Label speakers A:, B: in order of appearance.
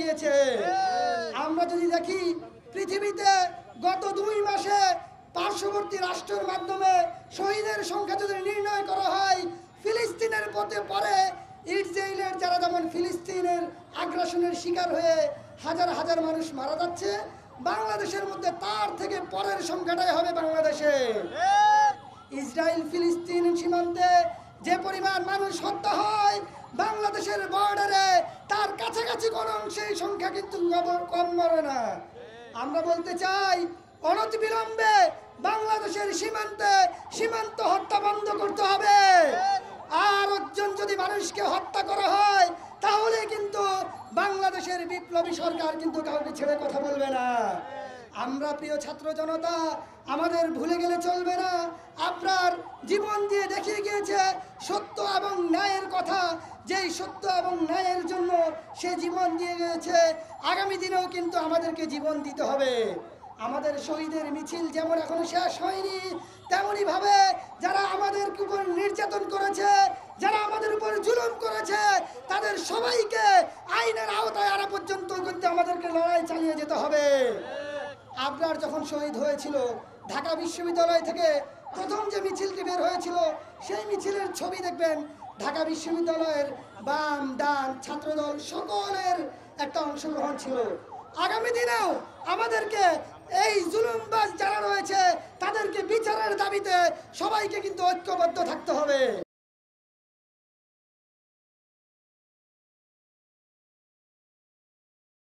A: গিয়েছে। আমরা যদি দেখি পৃথিবীতে গত 2 মাসে পার্শ্ববর্তী রাষ্ট্রের মাধ্যমে শহীদের সংখ্যা যদি নির্ণয় করা হয়, ফিলিস্তিনের পরে ইসরায়েলের যারা যেমন ফিলিস্তিনের আগ্রাসনের শিকার হয়ে হাজার হাজার মানুষ মারা যাচ্ছে, বাংলাদেশের মধ্যে তার থেকে পরের সংখ্যাটাই হবে বাংলাদেশে। ইসরায়েল ফিলিস্তিন সীমান্তে যে পরিমাণ মানুষ হত্যা হয়, বাংলাদেশের বর্ডারে তার কাছাকাছি কোন অংশে সংখ্যা কিন্তু কম মরে না। আমরা বলতে চাই, অনতিবিলম্বে বাংলাদেশের সীমান্ত হত্যা বন্ধ করতে হবে। আর একজন যদি মানুষকে হত্যা করা হয়, তাহলে কিন্তু বাংলাদেশের বিপ্লবী সরকার কিন্তু কাউকে ছেড়ে কথা বলবে না। আমরা প্রিয় ছাত্র জনতা, আমাদের ভুলে গেলে চলবে না। আপনার জীবন দিয়ে দেখিয়ে গিয়েছে সত্য এবং ন্যায়ের কথা, যেই সত্য এবং ন্যায়ের জন্য সে জীবন দিয়ে গিয়েছে। আগামী দিনেও কিন্তু আমাদেরকে জীবন দিতে হবে। আমাদের শহীদের মিছিল যেমন এখনো শেষ হয়নি, তেমনই ভাবে যারা আমাদের উপর নির্যাতন করেছে, যারা আমাদের উপর জুলুম করেছে, তাদের সবাইকে আইনের আওতায় আনা পর্যন্ত কিন্তু আমাদেরকে লড়াই চালিয়ে যেতে হবে। আবরার যখন শহীদ হয়েছিল, ঢাকা বিশ্ববিদ্যালয় থেকে প্রথম যে মিছিলটি বের হয়েছিল, সেই মিছিলের ছবি দেখবেন। ঢাকা বিশ্ববিদ্যালয়ের বাম ডান ছাত্রদল সকলের একটা অংশগ্রহণ ছিল। আগামী দিনেও আমাদেরকে এই জুলুমবাজ যারা রয়েছে তাদেরকে বিচারের দাবিতে সবাইকে কিন্তু ঐক্যবদ্ধ থাকতে হবে।